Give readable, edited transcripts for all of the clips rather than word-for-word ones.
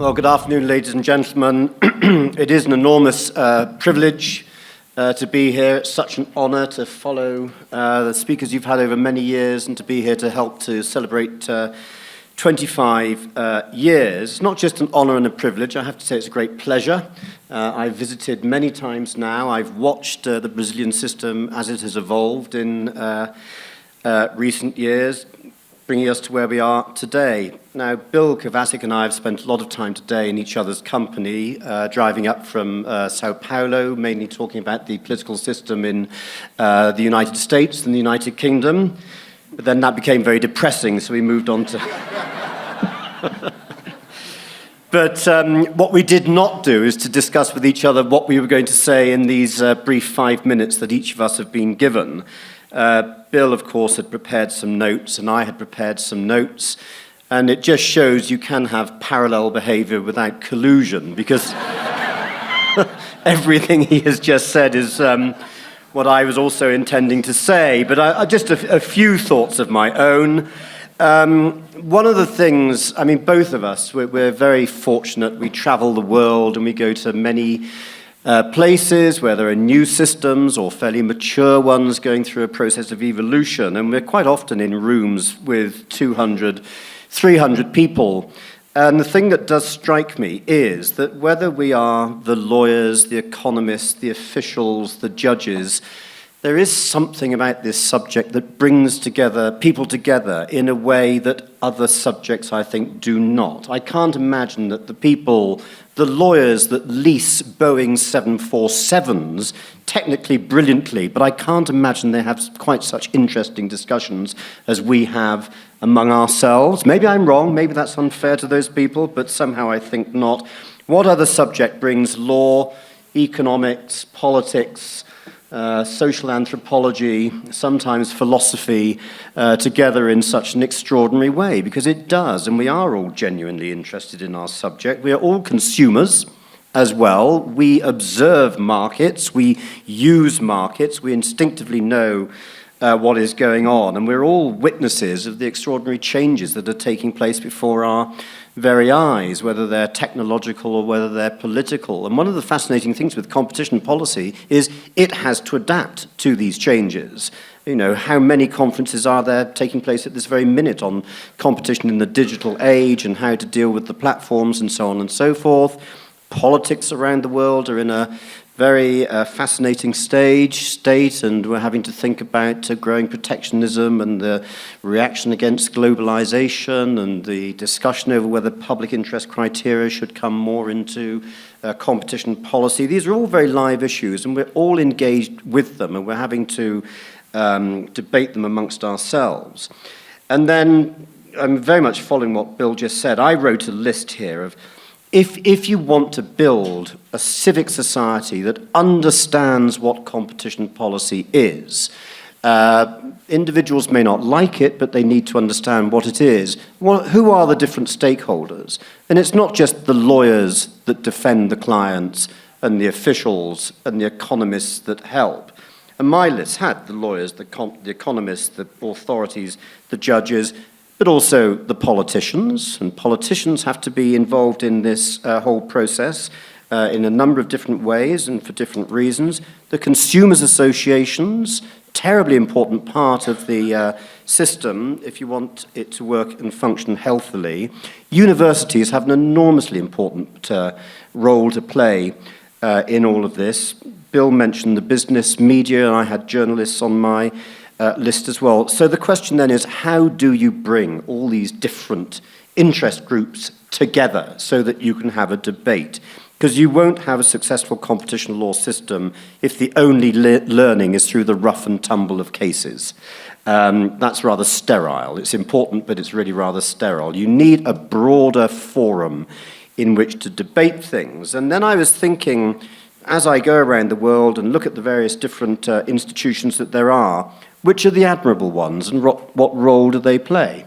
Well, good afternoon, ladies and gentlemen. It is an enormous privilege to be here. It's such an honor to follow the speakers you've had over many years and to be here to help to celebrate 25 years. It's not just an honor and a privilege. I have to say it's a great pleasure. I've visited many times now. I've watched the Brazilian system as it has evolved in recent years, bringing us to where we are today. Now, Bill Kovacic and I have spent a lot of time today in each other's company, driving up from Sao Paulo, mainly talking about the political system in the United States and the United Kingdom. But then that became very depressing, so we moved on to... But what we did not do is to discuss with each other what we were going to say in these brief 5 minutes that each of us have been given. Bill, of course, had prepared some notes, and I had prepared some notes, and it just shows you can have parallel behavior without collusion, because everything he has just said is what I was also intending to say. But just a few thoughts of my own. One of the things, I mean, both of us, we're very fortunate. We travel the world, and we go to many places where there are new systems or fairly mature ones going through a process of evolution, and we're quite often in rooms with 200, 300 people. And the thing that does strike me is that whether we are the lawyers, the economists, the officials, the judges, there is something about this subject that brings people together in a way that other subjects, I think, do not. I can't imagine that the lawyers that lease Boeing 747s, technically brilliantly, but I can't imagine they have quite such interesting discussions as we have among ourselves. Maybe I'm wrong, maybe that's unfair to those people, but somehow I think not. What other subject brings law, economics, politics, social anthropology, sometimes philosophy, together in such an extraordinary way? Because it does, and we are all genuinely interested in our subject. We are all consumers as well. We observe markets, we use markets, we instinctively know what is going on, and we're all witnesses of the extraordinary changes that are taking place before our very eyes, whether they're technological or whether they're political. And one of the fascinating things with competition policy is it has to adapt to these changes. You know, how many conferences are there taking place at this very minute on competition in the digital age and how to deal with the platforms and so on and so forth. Politics around the world are in a very fascinating state, and we're having to think about growing protectionism and the reaction against globalization and the discussion over whether public interest criteria should come more into competition policy. These are all very live issues, and we're all engaged with them, and we're having to debate them amongst ourselves. And then I'm very much following what Bill just said. I wrote a list here of if you want to build a civic society that understands what competition policy is, individuals may not like it, but they need to understand what it is. Well, who are the different stakeholders? And it's not just the lawyers that defend the clients and the officials and the economists that help. And my list had the lawyers, the economists, the authorities, the judges, but also the politicians, and politicians have to be involved in this whole process in a number of different ways and for different reasons. The consumers' associations, terribly important part of the system if you want it to work and function healthily. Universities have an enormously important role to play in all of this. Bill mentioned the business media, and I had journalists on my list as well. So the question then is, how do you bring all these different interest groups together so that you can have a debate? Because you won't have a successful competition law system if the only learning is through the rough and tumble of cases. That's rather sterile. It's important, but it's really rather sterile. You need a broader forum in which to debate things. And then I was thinking, as I go around the world and look at the various different institutions that there are, which are the admirable ones and what role do they play?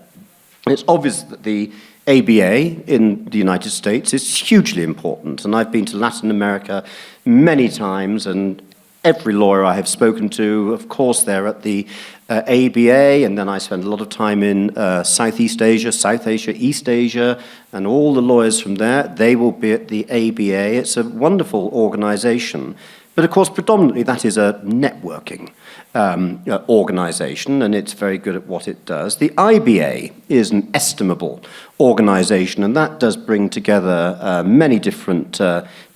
It's obvious that the ABA in the United States is hugely important, and I've been to Latin America many times, and every lawyer I have spoken to. Of course, they're at the ABA, and then I spend a lot of time in Southeast Asia, South Asia, East Asia, and all the lawyers from there, they will be at the ABA. It's a wonderful organization. But of course, predominantly that is a networking organization, and it's very good at what it does. The IBA is an estimable organization, and that does bring together many different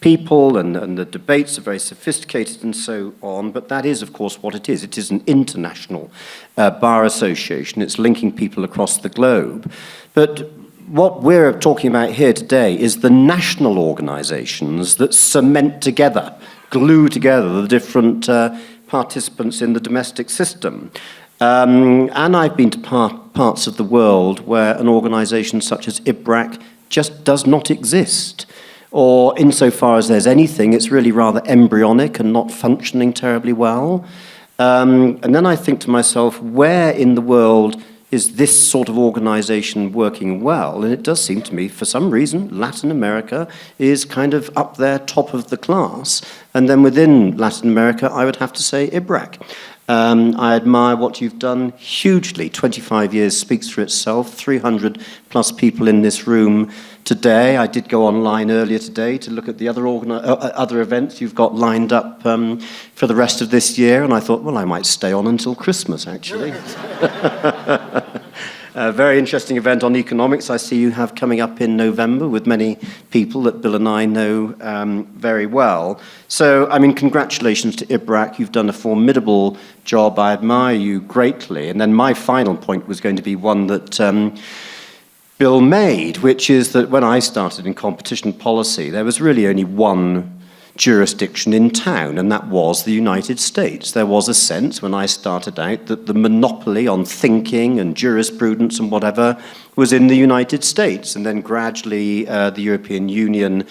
people, and the debates are very sophisticated and so on, but that is, of course, what it is. It is an international bar association. It's linking people across the globe. But what we're talking about here today is the national organizations that cement together, glue together the different participants in the domestic system. And I've been to parts of the world where an organization such as IBRAC just does not exist. Or insofar as there's anything, it's really rather embryonic and not functioning terribly well. And then I think to myself, where in the world is this sort of organization working well? And it does seem to me, for some reason, Latin America is kind of up there, top of the class. And then within Latin America, I would have to say IBRAC. I admire what you've done hugely. 25 years speaks for itself, 300 plus people in this room today. I did go online earlier today to look at the other events you've got lined up for the rest of this year, and I thought, well, I might stay on until Christmas, actually. A very interesting event on economics I see you have coming up in November with many people that Bill and I know very well. So, I mean, congratulations to IBRAC. You've done a formidable job. I admire you greatly. And then my final point was going to be one that Bill made, which is that when I started in competition policy, there was really only one jurisdiction in town, and that was the United States. There was a sense when I started out that the monopoly on thinking and jurisprudence and whatever was in the United States, and then gradually the European Union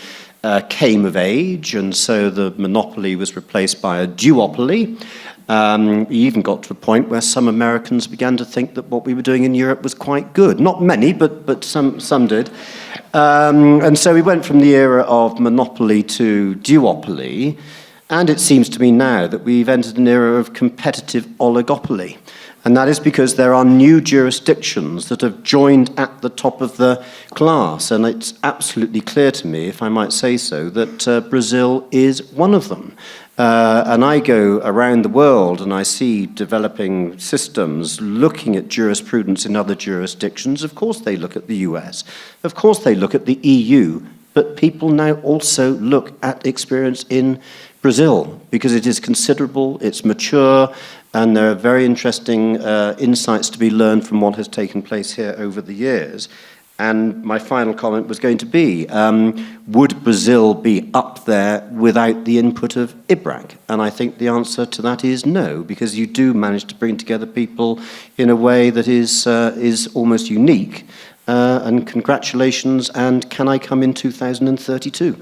came of age, and so the monopoly was replaced by a duopoly. We even got to a point where some Americans began to think that what we were doing in Europe was quite good. Not many, but some did. And so we went from the era of monopoly to duopoly, and it seems to me now that we've entered an era of competitive oligopoly. And that is because there are new jurisdictions that have joined at the top of the class. And it's absolutely clear to me, if I might say so, that Brazil is one of them. And I go around the world and I see developing systems looking at jurisprudence in other jurisdictions. Of course they look at the US. Of course they look at the EU. But people now also look at experience in Brazil because it is considerable, it's mature, and there are very interesting insights to be learned from what has taken place here over the years. And my final comment was going to be, would Brazil be up there without the input of IBRAC? And I think the answer to that is no, because you do manage to bring together people in a way that is almost unique. And congratulations, and can I come in 2032?